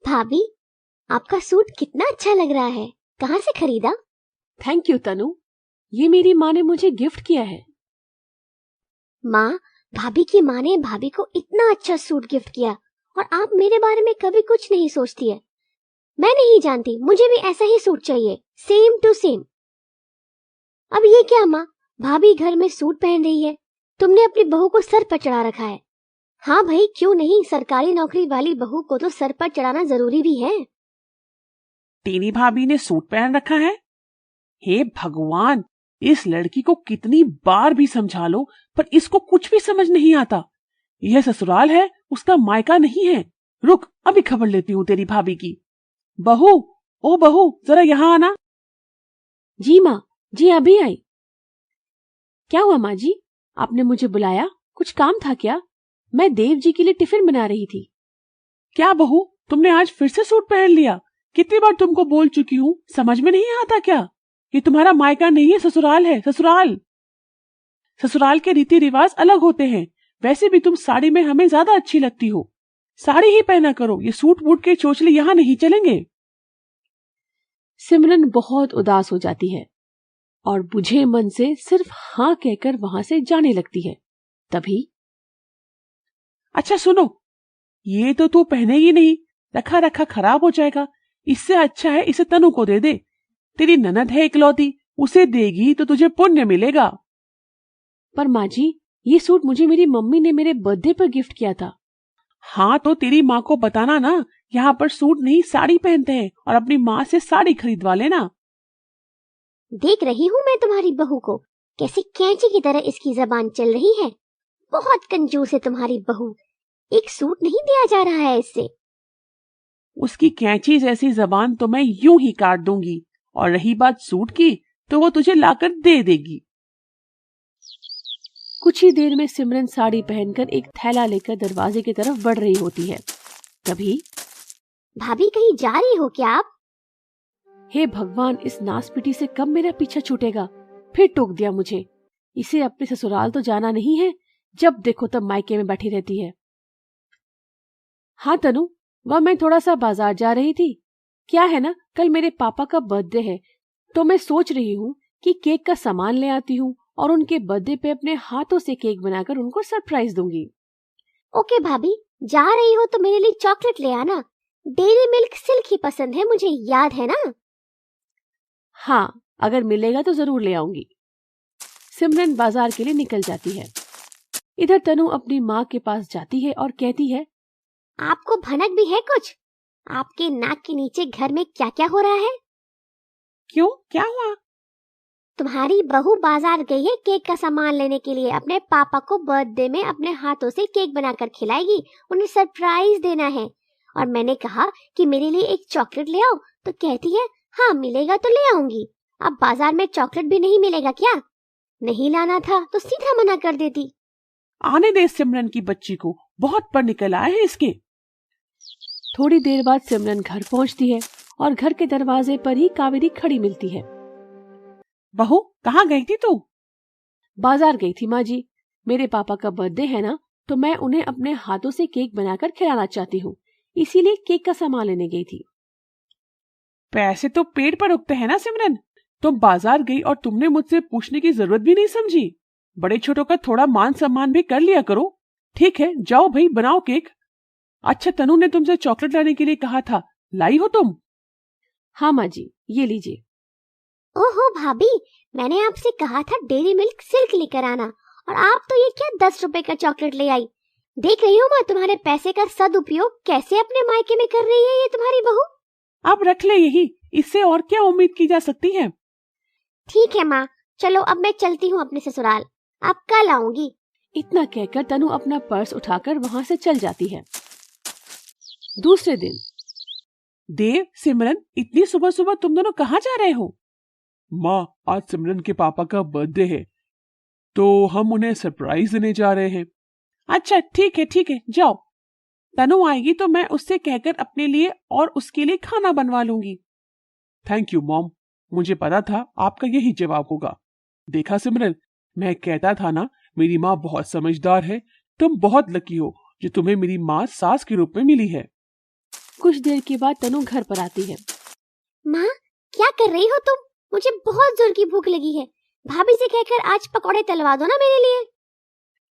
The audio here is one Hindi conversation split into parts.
भाभी, आपका सूट कितना अच्छा लग रहा है। कहाँ से खरीदा? थैंक यू तनु, ये मेरी माँ ने मुझे गिफ्ट किया है। माँ, भाभी की माँ ने भाभी को इतना अच्छा सूट गिफ्ट किया और आप मेरे बारे में कभी कुछ नहीं सोचती है। मैं नहीं जानती, मुझे भी ऐसा ही सूट चाहिए, सेम टू सेम। अब ये क्या माँ, भाभी घर में सूट पहन रही है, तुमने अपनी बहू को सर पर चढ़ा रखा है। हाँ भाई, क्यों नहीं, सरकारी नौकरी वाली बहू को तो सर पर चढ़ाना जरूरी भी है। तेरी भाभी ने सूट पहन रखा है? हे भगवान, इस लड़की को कितनी बार भी समझा लो पर इसको कुछ भी समझ नहीं आता। यह ससुराल है, उसका मायका नहीं है। रुक, अभी खबर लेती हूँ तेरी भाभी की। बहू, ओ बहू, जरा यहाँ आना। जी माँ, जी अभी आई। क्या हुआ माँ जी, आपने मुझे बुलाया? कुछ काम था क्या? मैं देव जी के लिए टिफिन बना रही थी। क्या बहू, तुमने आज फिर से सूट पहन लिया? कितनी बार तुमको बोल चुकी हूँ, समझ में नहीं आता क्या? ये तुम्हारा मायका नहीं है, ससुराल है, ससुराल। ससुराल के रीति रिवाज अलग होते हैं। वैसे भी तुम साड़ी में हमें ज्यादा अच्छी लगती हो। साड़ी ही पहना करो, ये सूट बूट के चोचले यहाँ नहीं चलेंगे। सिमरन बहुत उदास हो जाती है और बुझे मन से सिर्फ हाँ कहकर वहां से जाने लगती है। तभी अच्छा सुनो, ये तो तू पहनेगी नहीं, रखा रखा खराब हो जाएगा। इससे अच्छा है इसे तनु को दे दे। तेरी ननद है इकलौती, उसे देगी तो तुझे पुण्य मिलेगा। पर माँ जी, ये सूट मुझे मेरी मम्मी ने मेरे बर्थडे पर गिफ्ट किया था। हाँ तो तेरी माँ को बताना ना, यहाँ पर सूट नहीं साड़ी पहनते हैं, और अपनी माँ से साड़ी खरीदवा लेना। देख रही हूँ मैं तुम्हारी बहू को, कैसी कैंची की तरह इसकी जबान चल रही है। बहुत कंजूस है तुम्हारी बहू, एक सूट नहीं दिया जा रहा है इससे। उसकी कैंची जैसी जबान तो मैं यूं ही काट दूंगी, और रही बात सूट की तो वो तुझे लाकर दे देगी। कुछ ही देर में सिमरन साड़ी पहनकर एक थैला लेकर दरवाजे की तरफ बढ़ रही होती है। तभी भाभी, कहीं जा रही हो क्या आप? हे भगवान, इस नासपीटी से कब मेरा पीछा छूटेगा। फिर टोक दिया मुझे। इसे अपने ससुराल तो जाना नहीं है, जब देखो तब मायके में बैठी रहती है। हाँ तनु, वह मैं थोड़ा सा बाजार जा रही थी। क्या है ना, कल मेरे पापा का बर्थडे है, तो मैं सोच रही हूँ कि केक का सामान ले आती हूँ और उनके बर्थडे पे अपने हाथों से केक बनाकर उनको सरप्राइज दूंगी। ओके भाभी, जा रही हो तो मेरे लिए चॉकलेट ले आना। डेयरी मिल्क सिल्क ही पसंद है मुझे, याद है ना? हाँ, अगर मिलेगा तो जरूर ले आऊंगी। सिमरन बाजार के लिए निकल जाती है। इधर तनु अपनी माँ के पास जाती है और कहती है, आपको भनक भी है कुछ? आपके नाक के नीचे घर में क्या क्या हो रहा है? क्यों, क्या हुआ? तुम्हारी बहू बाजार गई है केक का सामान लेने के लिए। अपने पापा को बर्थडे में अपने हाथों से केक बनाकर खिलाएगी, उन्हें सरप्राइज देना है। और मैंने कहा कि मेरे लिए एक चॉकलेट ले आओ, तो कहती है हाँ मिलेगा तो ले आऊंगी। अब बाजार में चॉकलेट भी नहीं मिलेगा क्या? नहीं लाना था तो सीधा मना कर देती। आने दे सिमरन की बच्ची को, बहुत पढ़ निकल आए हैं इसके। थोड़ी देर बाद सिमरन घर पहुंचती है और घर के दरवाजे पर ही कावेरी खड़ी मिलती है। बहू, कहाँ गई थी तू? बाजार गई थी माँ जी, मेरे पापा का बर्थडे है ना, तो मैं उन्हें अपने हाथों से केक बनाकर खिलाना चाहती हूँ, इसीलिए केक का सामान लेने गई थी। पैसे तो पेड़ पर उगते हैं ना सिमरन। तुम बाजार गई और तुमने मुझसे पूछने की जरूरत भी नहीं समझी। बड़े छोटों का थोड़ा मान सम्मान भी कर लिया करो। ठीक है, जाओ भाई, बनाओ केक। अच्छा, तनु ने तुमसे चॉकलेट लाने के लिए कहा था, लाई हो तुम? हाँ माँ जी, ये लीजिए। ओहो भाभी, मैंने आपसे कहा था डेयरी मिल्क सिल्क लेकर आना, और आप तो ये क्या 10 रुपए का चॉकलेट ले आई। देख रही हूँ मैं तुम्हारे पैसे का सदुपयोग कैसे अपने मायके में कर रही है ये तुम्हारी बहू। अब रख ले यही, इससे और क्या उम्मीद की जा सकती है। ठीक है माँ, चलो अब मैं चलती हूँ अपने ससुराल, अब कल आऊंगी। इतना कहकर तनु अपना पर्स उठाकर वहां से चल जाती है। दूसरे दिन। देव, सिमरन, इतनी सुबह सुबह तुम दोनों कहाँ जा रहे हो? माँ, आज सिमरन के पापा का बर्थडे है, तो हम उन्हें सरप्राइज देने जा रहे हैं। अच्छा ठीक है, जाओ। तनु आएगी तो मैं उससे कहकर अपने लिए और उसके लिए खाना बनवा लूंगी। थैंक यू मॉम, मुझे पता था आपका यही जवाब होगा। देखा सिमरन, मैं कहता था ना, मेरी माँ बहुत समझदार है। तुम बहुत लकी हो जो तुम्हें मेरी माँ सास के रूप में मिली है। कुछ देर के बाद तनु घर पर आती है। माँ, क्या कर रही हो तुम? मुझे बहुत जोर की भूख लगी है। भाभी से कहकर आज पकौड़े तलवा दो ना मेरे लिए।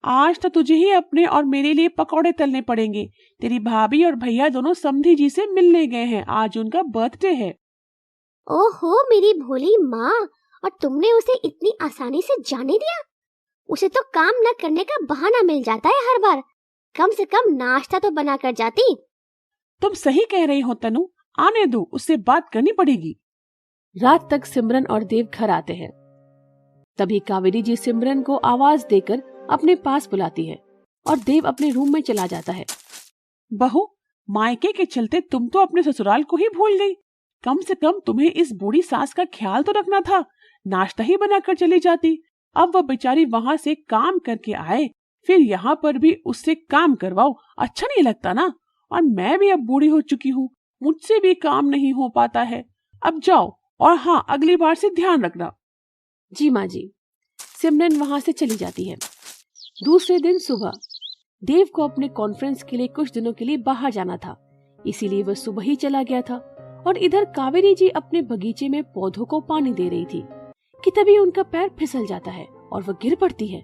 आज तो तुझे ही अपने और मेरे लिए पकौड़े तलने पड़ेंगे। तेरी भाभी और भैया दोनों समधी जी से मिलने गए हैं, आज उनका बर्थडे है। ओहो मेरी भोली माँ, और तुमने उसे इतनी आसानी से जाने दिया? उसे तो काम न करने का बहाना मिल जाता है हर बार। कम से कम नाश्ता तो बना कर जाती। तुम सही कह रही हो तनु, आने दो, उससे बात करनी पड़ेगी। रात तक सिमरन और देव घर आते हैं। तभी कावेरी जी सिमरन को आवाज देकर अपने पास बुलाती है और देव अपने रूम में चला जाता है। बहू, मायके के चलते तुम तो अपने ससुराल को ही भूल गई। कम से कम तुम्हें इस बूढ़ी सास का ख्याल तो रखना था, नाश्ता ही बनाकर चली जाती। अब वह बेचारी वहां से काम करके आए, फिर यहाँ पर भी उससे काम करवाओ, अच्छा नहीं लगता ना। और मैं भी अब बूढ़ी हो चुकी हूँ, मुझसे भी काम नहीं हो पाता है। अब जाओ, और हाँ, अगली बार से ध्यान रखना। जी माँ जी। सिमरन वहां से चली जाती है। दूसरे दिन सुबह देव को अपने कॉन्फ्रेंस के लिए कुछ दिनों के लिए बाहर जाना था, इसीलिए वह सुबह ही चला गया था। और इधर कावेरी जी अपने बगीचे में पौधों को पानी दे रही थी कि तभी उनका पैर फिसल जाता है और वह गिर पड़ती है।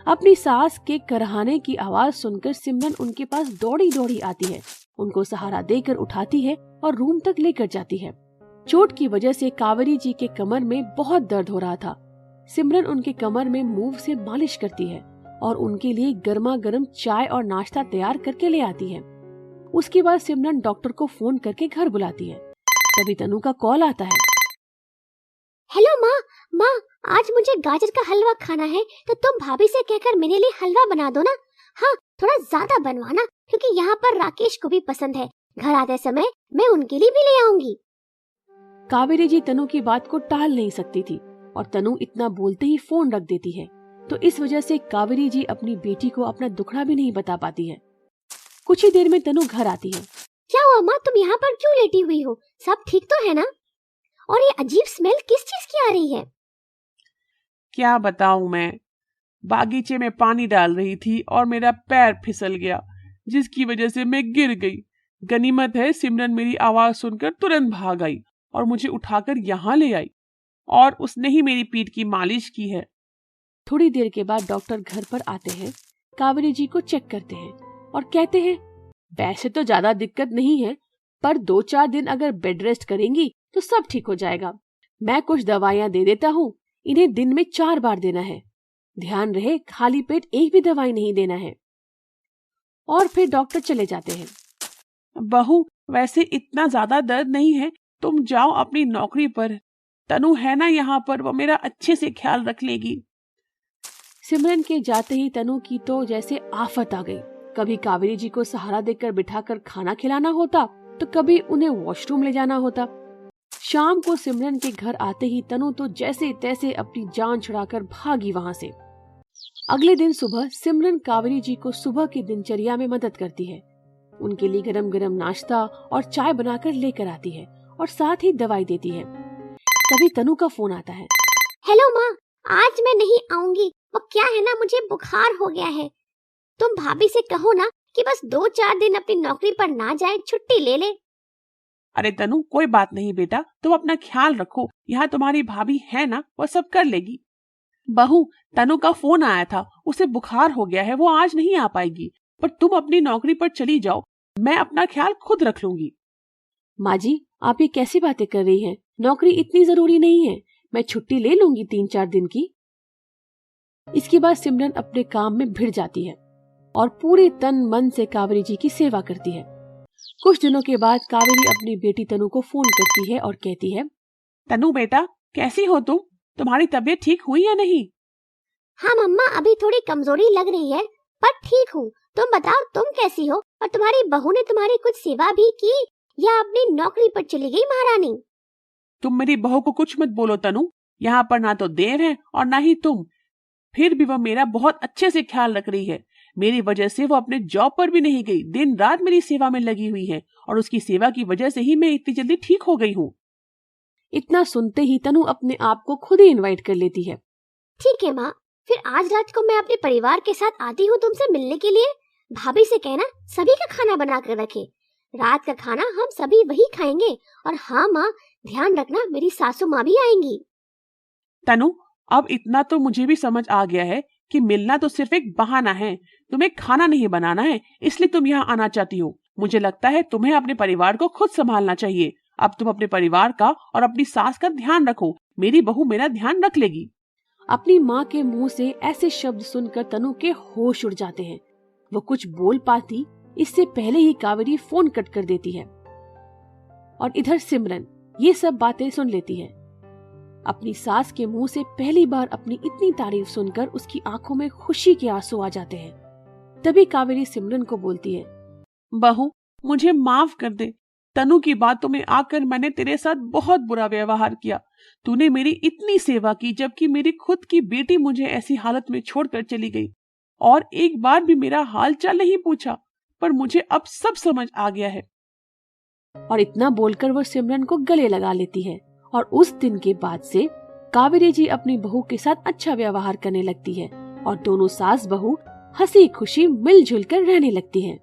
अपनी सास के करहाने की आवाज सुनकर सिमरन उनके पास दौड़ी दौड़ी आती है, उनको सहारा देकर उठाती है और रूम तक लेकर जाती है। चोट की वजह से कावेरी जी के कमर में बहुत दर्द हो रहा था। सिमरन उनके कमर में मूव से मालिश करती है और उनके लिए गर्मा गर्म चाय और नाश्ता तैयार करके ले आती है। उसके बाद सिमरन डॉक्टर को फोन करके घर बुलाती है। तभी तनु का कॉल आता है। हेलो माँ, आज मुझे गाजर का हलवा खाना है, तो तुम भाभी से कहकर मेरे लिए हलवा बना दो ना। हाँ, थोड़ा ज्यादा बनवाना, क्योंकि यहाँ पर राकेश को भी पसंद है। घर आते समय मैं उनके लिए भी ले आऊंगी। कावेरी जी तनु की बात को टाल नहीं सकती थी और तनु इतना बोलते ही फोन रख देती है, तो इस वजह से कावेरी जी अपनी बेटी को अपना दुखड़ा भी नहीं बता पाती है। कुछ ही देर में तनु घर आती है। क्या हुआ माँ, तुम यहाँ पर क्यों लेटी हुई हो? सब ठीक तो है ना? और ये अजीब स्मेल किस चीज की आ रही है? क्या बताऊं मैं, बागीचे में पानी डाल रही थी और मेरा पैर फिसल गया, जिसकी वजह से मैं गिर गई। गनीमत है सिमरन मेरी आवाज सुनकर तुरंत भाग आई और मुझे उठाकर यहाँ ले आई, और उसने ही मेरी पीठ की मालिश की है। थोड़ी देर के बाद डॉक्टर घर पर आते हैं, कावेरी जी को चेक करते हैं और कहते हैं वैसे तो ज्यादा दिक्कत नहीं है, पर 2-4 दिन अगर बेड रेस्ट करेंगी तो सब ठीक हो जाएगा। मैं कुछ दवाइयाँ दे देता हूँ, इन्हें दिन में 4 बार देना है। ध्यान रहे खाली पेट एक भी दवाई नहीं देना है। और फिर डॉक्टर चले जाते हैं। बहू, वैसे इतना ज्यादा दर्द नहीं है, तुम जाओ अपनी नौकरी पर। तनु है ना यहाँ पर, वो मेरा अच्छे से ख्याल रख लेगी। सिमरन के जाते ही तनु की तो जैसे आफत आ गई। कभी कावेरी जी को सहारा देकर बिठाकर खाना खिलाना होता, तो कभी उन्हें वॉशरूम ले जाना होता। शाम को सिमरन के घर आते ही तनु तो जैसे तैसे अपनी जान छुड़ाकर भागी वहां से। अगले दिन सुबह सिमरन कावेरी जी को सुबह की दिनचर्या में मदद करती है। उनके लिए गरम गरम नाश्ता और चाय बनाकर लेकर आती है और साथ ही दवाई देती है। तभी तनु का फोन आता है। हेलो माँ, आज मैं नहीं आऊंगी। वो क्या है ना, मुझे बुखार हो गया है। तुम भाभी से कहो ना कि बस 2-4 दिन अपनी नौकरी पर ना जाए, छुट्टी ले ले। अरे तनु, कोई बात नहीं बेटा, तुम अपना ख्याल रखो। यहाँ तुम्हारी भाभी है ना, वो सब कर लेगी। बहू, तनु का फोन आया था, उसे बुखार हो गया है, वो आज नहीं आ पाएगी। पर तुम अपनी नौकरी पर चली जाओ, मैं अपना ख्याल खुद रख लूंगी। माँ जी, आप ये कैसी बातें कर रही हैं? नौकरी इतनी जरूरी नहीं है, मैं छुट्टी ले लूंगी 3-4 दिन की। इसके बाद सिमरन अपने काम में भिड़ जाती है और पूरे तन मन से कावेरी जी की सेवा करती है। कुछ दिनों के बाद कावेरी अपनी बेटी तनु को फोन करती है और कहती है, तनु बेटा, कैसी हो तुम? तुम्हारी तबीयत ठीक हुई या नहीं? हाँ मम्मा, अभी थोड़ी कमजोरी लग रही है, पर ठीक हूँ। तुम बताओ, तुम कैसी हो? और तुम्हारी बहू ने तुम्हारी कुछ सेवा भी की या अपनी नौकरी पर चली गई महारानी? तुम मेरी बहू को कुछ मत बोलो तनु, यहाँ पर ना तो देव है और ना ही तुम। फिर भी वह मेरा बहुत अच्छे से ख्याल रख रही है। मेरी वजह से वो अपने जॉब पर भी नहीं गई, दिन रात मेरी सेवा में लगी हुई है, और उसकी सेवा की वजह से ही मैं इतनी जल्दी ठीक हो गई हूँ। इतना सुनते ही तनु अपने आप को खुद ही इनवाइट कर लेती है। ठीक है माँ, फिर आज रात को मैं अपने परिवार के साथ आती हूँ तुमसे मिलने के लिए। भाभी से कहना सभी का खाना बना कर रखे। रात का खाना हम सभी वही खाएंगे। और हाँ माँ, ध्यान रखना मेरी सासू माँ भी आएंगी। तनु, अब इतना तो मुझे भी समझ आ गया है कि मिलना तो सिर्फ एक बहाना है। तुम्हें खाना नहीं बनाना है, इसलिए तुम यहाँ आना चाहती हो। मुझे लगता है तुम्हें अपने परिवार को खुद संभालना चाहिए। अब तुम अपने परिवार का और अपनी सास का ध्यान रखो। मेरी बहू मेरा ध्यान रख लेगी। अपनी माँ के मुंह से ऐसे शब्द सुनकर तनु के होश उड़ जाते हैं। वो कुछ बोल पाती इससे पहले ही कावेरी फोन कट कर देती है। और इधर सिमरन ये सब बातें सुन लेती है। अपनी सास के मुंह से पहली बार अपनी इतनी तारीफ सुनकर उसकी आंखों में खुशी के आंसू आ जाते हैं। तभी कावेरी सिमरन को बोलती है, बहू मुझे माफ कर दे। तनु की बातों में आकर मैंने तेरे साथ बहुत बुरा व्यवहार किया। तूने मेरी इतनी सेवा की, जबकि मेरी खुद की बेटी मुझे ऐसी हालत में छोड़कर चली गई और एक बार भी मेरा हाल चाल नहीं पूछा। पर मुझे अब सब समझ आ गया है। और इतना बोलकर वो सिमरन को गले लगा लेती है। और उस दिन के बाद से कावेरी जी अपनी बहू के साथ अच्छा व्यवहार करने लगती है और दोनों सास बहू हंसी खुशी मिलजुल कर रहने लगती हैं।